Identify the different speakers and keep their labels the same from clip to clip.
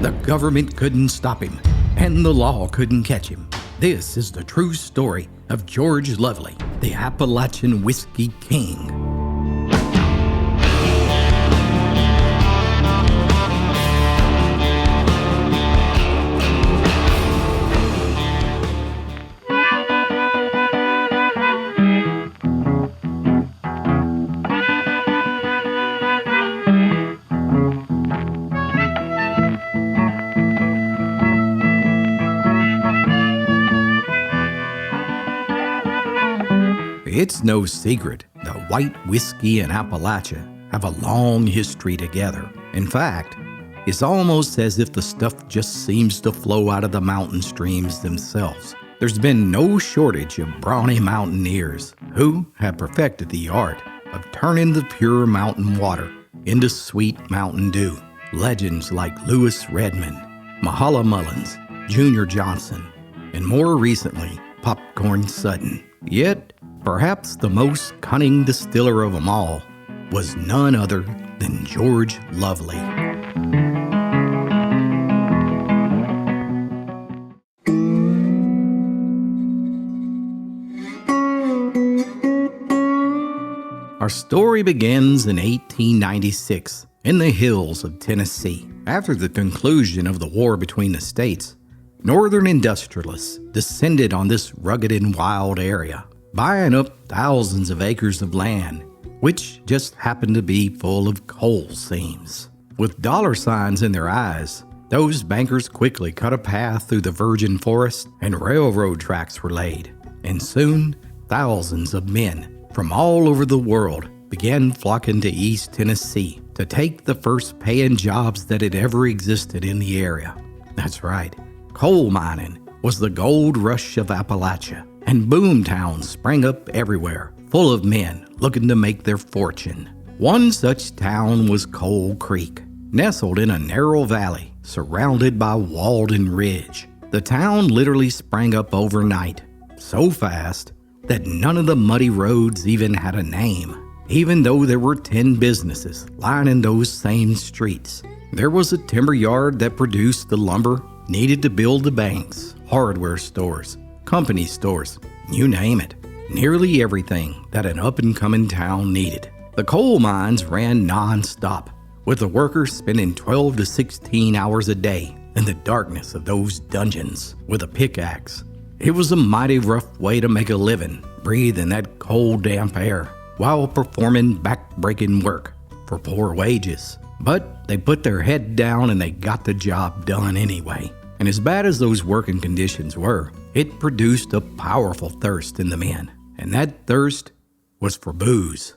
Speaker 1: The government couldn't stop him, and the law couldn't catch him. This is the true story of George Lovely, the Appalachian Whiskey King. It's no secret that white whiskey and Appalachia have a long history together. In fact, it's almost as if the stuff just seems to flow out of the mountain streams themselves. There's been no shortage of brawny mountaineers who have perfected the art of turning the pure mountain water into sweet Mountain Dew. Legends like Lewis Redmond, Mahala Mullins, Junior Johnson, and more recently, Popcorn Sutton. Yet, perhaps the most cunning distiller of them all was none other than George Lovely. Our story begins in 1896 in the hills of Tennessee. After the conclusion of the war between the states, northern industrialists descended on this rugged and wild area, buying up thousands of acres of land, which just happened to be full of coal seams. With dollar signs in their eyes, those bankers quickly cut a path through the virgin forest and railroad tracks were laid. And soon, thousands of men from all over the world began flocking to East Tennessee to take the first paying jobs that had ever existed in the area. That's right, coal mining was the gold rush of Appalachia. And boom towns sprang up everywhere, full of men looking to make their fortune. One such town was Coal Creek, nestled in a narrow valley surrounded by Walden Ridge. The town literally sprang up overnight, so fast that none of the muddy roads even had a name. Even though there were 10 businesses lining those same streets, there was a timber yard that produced the lumber needed to build the banks, hardware stores, company stores, you name it. Nearly everything that an up-and-coming town needed. The coal mines ran non-stop, with the workers spending 12 to 16 hours a day in the darkness of those dungeons with a pickaxe. It was a mighty rough way to make a living, breathing that cold, damp air while performing back-breaking work for poor wages. But they put their head down and they got the job done anyway. And as bad as those working conditions were, it produced a powerful thirst in the men. And that thirst was for booze.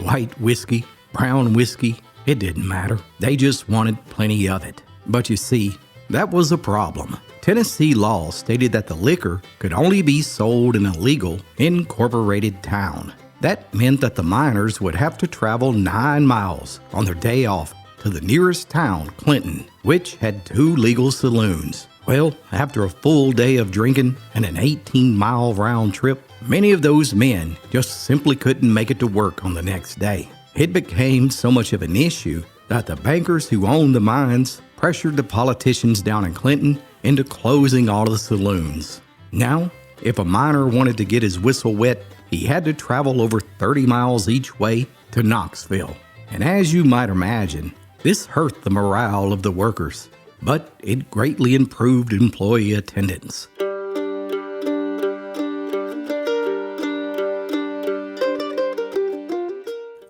Speaker 1: White whiskey, brown whiskey, it didn't matter. They just wanted plenty of it. But you see, that was a problem. Tennessee law stated that the liquor could only be sold in a legal, incorporated town. That meant that the miners would have to travel 9 miles on their day off to the nearest town, Clinton, which had 2 legal saloons. Well, after a full day of drinking and an 18-mile round trip, many of those men just simply couldn't make it to work on the next day. It became so much of an issue that the bankers who owned the mines pressured the politicians down in Clinton into closing all of the saloons. Now, if a miner wanted to get his whistle wet, he had to travel over 30 miles each way to Knoxville. And as you might imagine, this hurt the morale of the workers, but it greatly improved employee attendance.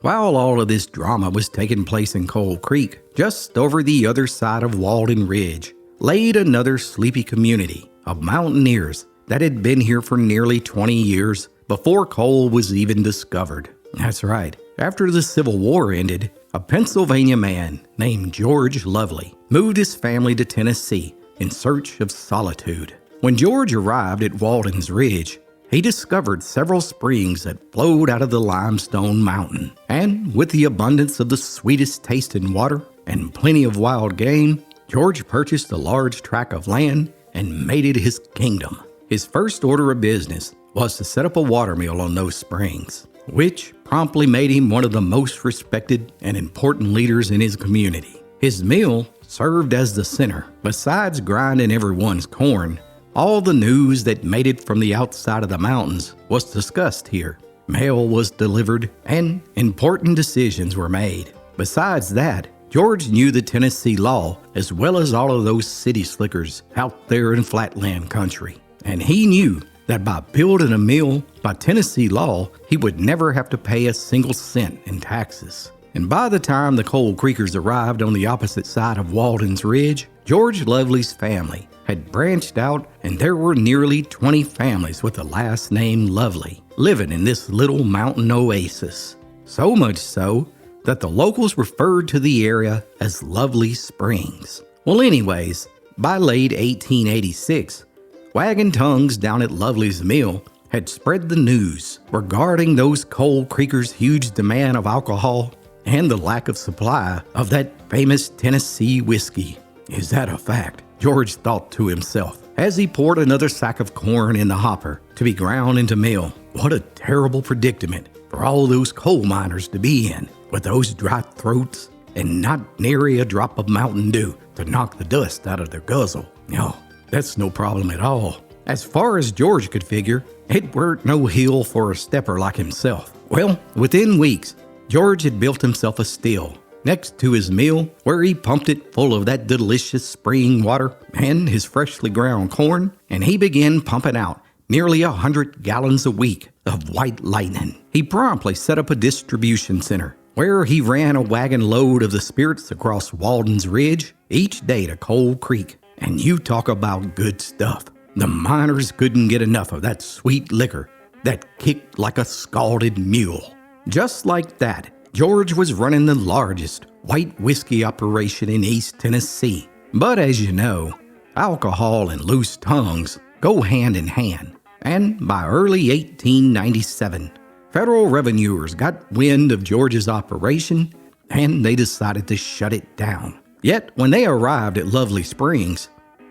Speaker 1: While all of this drama was taking place in Coal Creek, just over the other side of Walden Ridge, laid another sleepy community of mountaineers that had been here for nearly 20 years before coal was even discovered. That's right. After the Civil War ended, a Pennsylvania man named George Lovely moved his family to Tennessee in search of solitude. When George arrived at Walden's Ridge, he discovered several springs that flowed out of the limestone mountain. And with the abundance of the sweetest tasting water and plenty of wild game, George purchased a large tract of land and made it his kingdom. His first order of business was to set up a watermill on those springs, which promptly made him one of the most respected and important leaders in his community. His mill served as the center. Besides grinding everyone's corn, all the news that made it from the outside of the mountains was discussed here. Mail was delivered and important decisions were made. Besides that, George knew the Tennessee law as well as all of those city slickers out there in flatland country. And he knew that by building a mill by Tennessee law, he would never have to pay a single cent in taxes. And by the time the Coal Creekers arrived on the opposite side of Walden's Ridge, George Lovely's family had branched out, and there were nearly 20 families with the last name Lovely living in this little mountain oasis. So much so that the locals referred to the area as Lovely Springs. Well, anyways, by late 1886, wagon tongues down at Lovely's mill had spread the news regarding those Coal Creekers' huge demand of alcohol and the lack of supply of that famous Tennessee whiskey. Is that a fact? George thought to himself as he poured another sack of corn in the hopper to be ground into mill. What a terrible predicament for all those coal miners to be in, with those dry throats and not nary a drop of Mountain Dew to knock the dust out of their guzzle. No, that's no problem at all. As far as George could figure, it weren't no hill for a stepper like himself. Well, within weeks, George had built himself a still next to his mill where he pumped it full of that delicious spring water and his freshly ground corn, and he began pumping out nearly 100 gallons a week of White Lightning. He promptly set up a distribution center where he ran a wagon load of the spirits across Walden's Ridge each day to Coal Creek. And you talk about good stuff. The miners couldn't get enough of that sweet liquor that kicked like a scalded mule. Just like that, George was running the largest white whiskey operation in East Tennessee. But as you know, alcohol and loose tongues go hand in hand. And by early 1897, federal revenuers got wind of George's operation and they decided to shut it down. Yet when they arrived at Lovely Springs,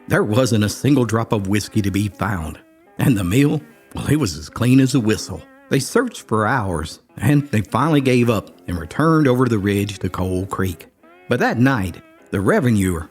Speaker 1: there wasn't a single drop of whiskey to be found. And the mill, well, it was as clean as a whistle. They searched for hours, and they finally gave up and returned over the ridge to Coal Creek. But that night, the revenuer,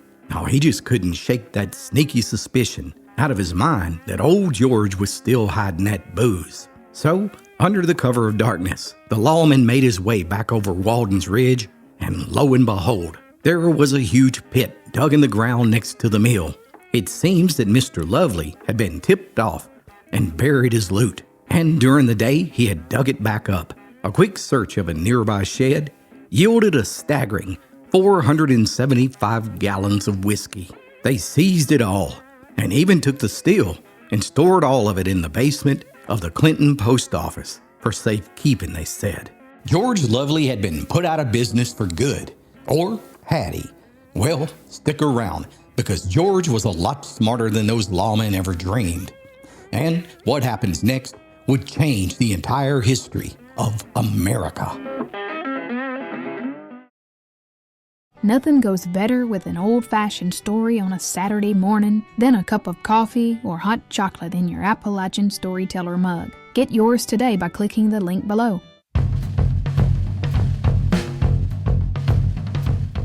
Speaker 1: he just couldn't shake that sneaky suspicion out of his mind that old George was still hiding that booze. So, under the cover of darkness, the lawman made his way back over Walden's Ridge, and lo and behold, there was a huge pit dug in the ground next to the mill. It seems that Mr. Lovely had been tipped off and buried his loot. And during the day, he had dug it back up. A quick search of a nearby shed yielded a staggering 475 gallons of whiskey. They seized it all and even took the still and stored all of it in the basement of the Clinton post office for safekeeping, they said. George Lovely had been put out of business for good. Or had he? Well, stick around, because George was a lot smarter than those lawmen ever dreamed. And what happens next would change the entire history of America.
Speaker 2: Nothing goes better with an old-fashioned story on a Saturday morning than a cup of coffee or hot chocolate in your Appalachian Storyteller mug. Get yours today by clicking the link below.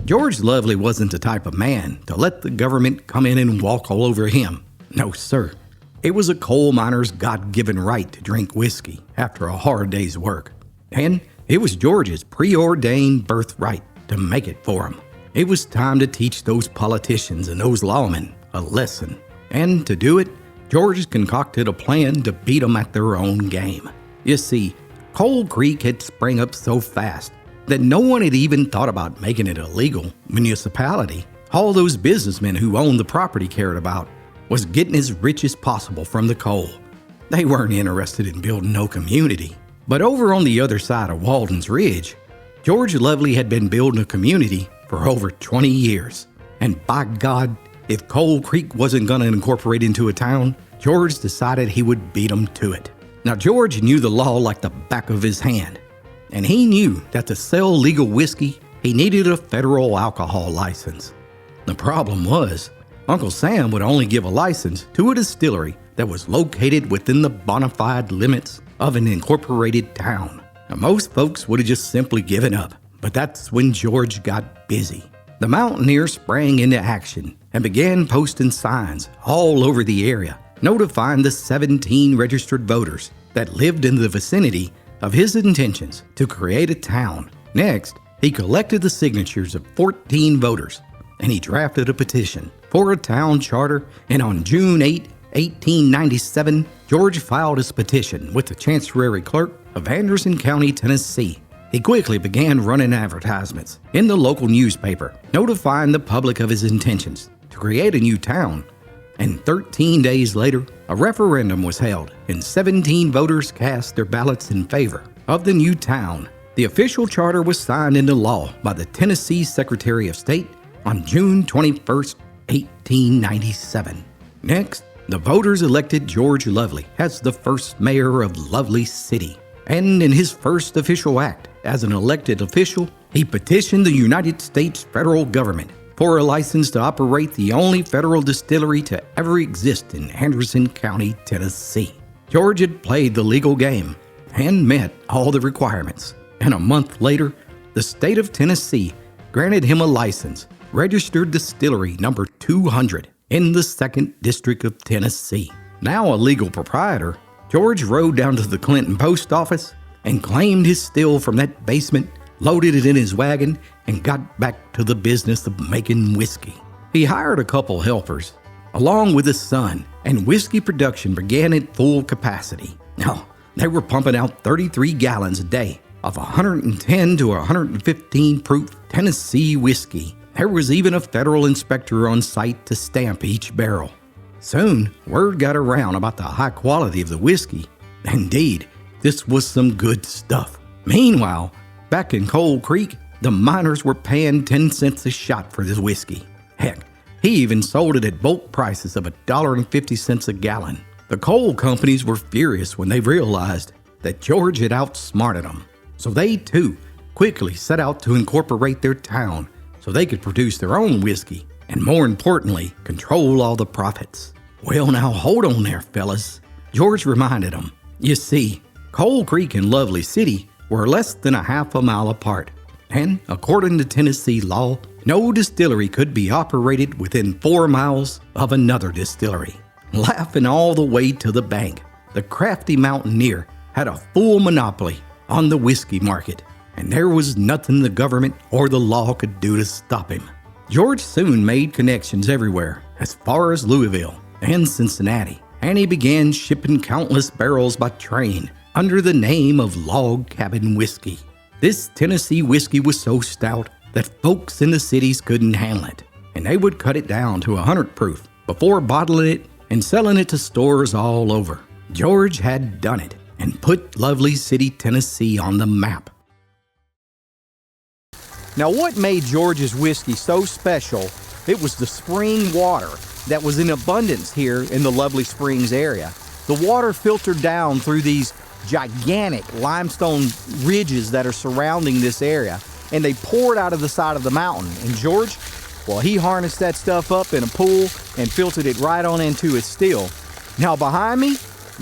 Speaker 1: George Lovely wasn't the type of man to let the government come in and walk all over him. No, sir. It was a coal miner's God-given right to drink whiskey after a hard day's work. And it was George's preordained birthright to make it for him. It was time to teach those politicians and those lawmen a lesson. And to do it, George concocted a plan to beat them at their own game. You see, Coal Creek had sprang up so fast that no one had even thought about making it a legal municipality. All those businessmen who owned the property cared about was getting as rich as possible from the coal. They weren't interested in building no community. But over on the other side of Walden's Ridge, George Lovely had been building a community for over 20 years. And by God, if Coal Creek wasn't going to incorporate into a town, George decided he would beat them to it. Now, George knew the law like the back of his hand. And he knew that to sell legal whiskey, he needed a federal alcohol license. The problem was, Uncle Sam would only give a license to a distillery that was located within the bona fide limits of an incorporated town. Now, most folks would have just simply given up, but that's when George got busy. The mountaineer sprang into action and began posting signs all over the area, notifying the 17 registered voters that lived in the vicinity of his intentions to create a town. Next, he collected the signatures of 14 voters, and he drafted a petition for a town charter, and on June 8, 1897, George filed his petition with the Chancery Clerk of Anderson County, Tennessee. He quickly began running advertisements in the local newspaper, notifying the public of his intentions to create a new town. And 13 days later, a referendum was held, and 17 voters cast their ballots in favor of the new town. The official charter was signed into law by the Tennessee Secretary of State on June 21, 1897. Next, the voters elected George Lovely as the first mayor of Lovely City. And in his first official act as an elected official, he petitioned the United States federal government for a license to operate the only federal distillery to ever exist in Anderson County, Tennessee. George had played the legal game and met all the requirements. And a month later, the state of Tennessee granted him a license, registered distillery number 200 in the 2nd District of Tennessee. Now a legal proprietor, George rode down to the Clinton post office and claimed his still from that basement, loaded it in his wagon, and got back to the business of making whiskey. He hired a couple helpers, along with his son, and whiskey production began at full capacity. Now, they were pumping out 33 gallons a day of 110 to 115 proof Tennessee whiskey. There was even a federal inspector on site to stamp each barrel. Soon, word got around about the high quality of the whiskey. Indeed, this was some good stuff. Meanwhile, back in Coal Creek, the miners were paying 10 cents a shot for this whiskey. Heck, he even sold it at bulk prices of $1.50 a gallon. The coal companies were furious when they realized that George had outsmarted them. So they, too, quickly set out to incorporate their town so they could produce their own whiskey and, more importantly, control all the profits. Well, now hold on there, fellas. George reminded them. You see, Coal Creek and Lovely City were less than a half a mile apart, and according to Tennessee law, no distillery could be operated within 4 miles of another distillery. Laughing all the way to the bank, the crafty mountaineer had a full monopoly on the whiskey market, and there was nothing the government or the law could do to stop him. George soon made connections everywhere, as far as Louisville and Cincinnati, and he began shipping countless barrels by train under the name of Log Cabin Whiskey. This Tennessee whiskey was so stout that folks in the cities couldn't handle it, and they would cut it down to 100 proof before bottling it and selling it to stores all over. George had done it and put Lovely City, Tennessee on the map. Now, what made George's whiskey so special, it was the spring water that was in abundance here in the Lovely Springs area. The water filtered down through these gigantic limestone ridges that are surrounding this area, and they poured out of the side of the mountain. And George, well, he harnessed that stuff up in a pool and filtered it right on into his still. Now, behind me,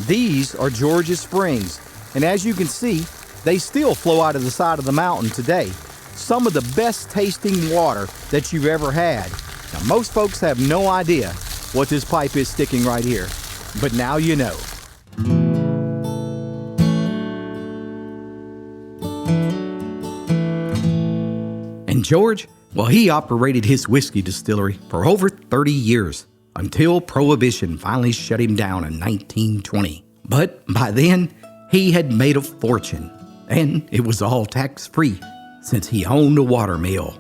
Speaker 1: these are George's springs, and as you can see, they still flow out of the side of the mountain today. Some of the best tasting water that you've ever had. Now, most folks have no idea what this pipe is sticking right here, but now you know. And George, well, he operated his whiskey distillery for over 30 years until Prohibition finally shut him down in 1920. But by then, he had made a fortune, and it was all tax-free since he owned a water mill.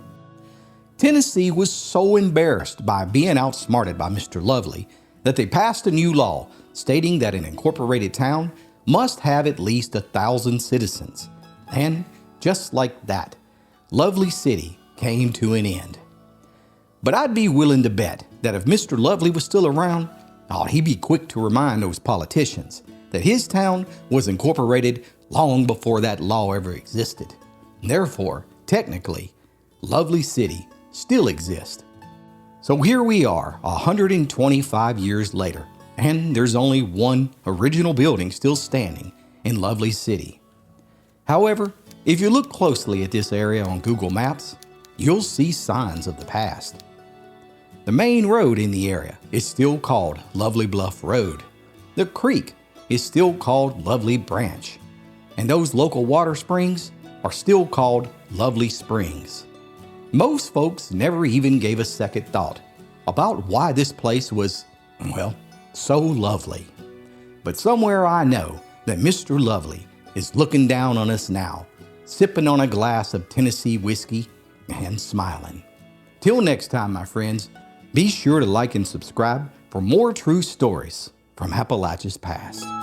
Speaker 1: Tennessee was so embarrassed by being outsmarted by Mr. Lovely that they passed a new law stating that an incorporated town must have at least 1,000 citizens. And just like that, Lovely City came to an end. But I'd be willing to bet that if Mr. Lovely was still around, he'd be quick to remind those politicians that his town was incorporated long before that law ever existed. Therefore, technically, Lovely City still exists. So here we are, 125 years later, and there's only one original building still standing in Lovely City. However, if you look closely at this area on Google Maps, you'll see signs of the past. The main road in the area is still called Lovely Bluff Road. The creek is still called Lovely Branch. And those local water springs are still called Lovely Springs. Most folks never even gave a second thought about why this place was, well, so lovely. But somewhere I know that Mr. Lovely is looking down on us now, sipping on a glass of Tennessee whiskey and smiling. Till next time, my friends, be sure to like and subscribe for more true stories from Appalachia's past.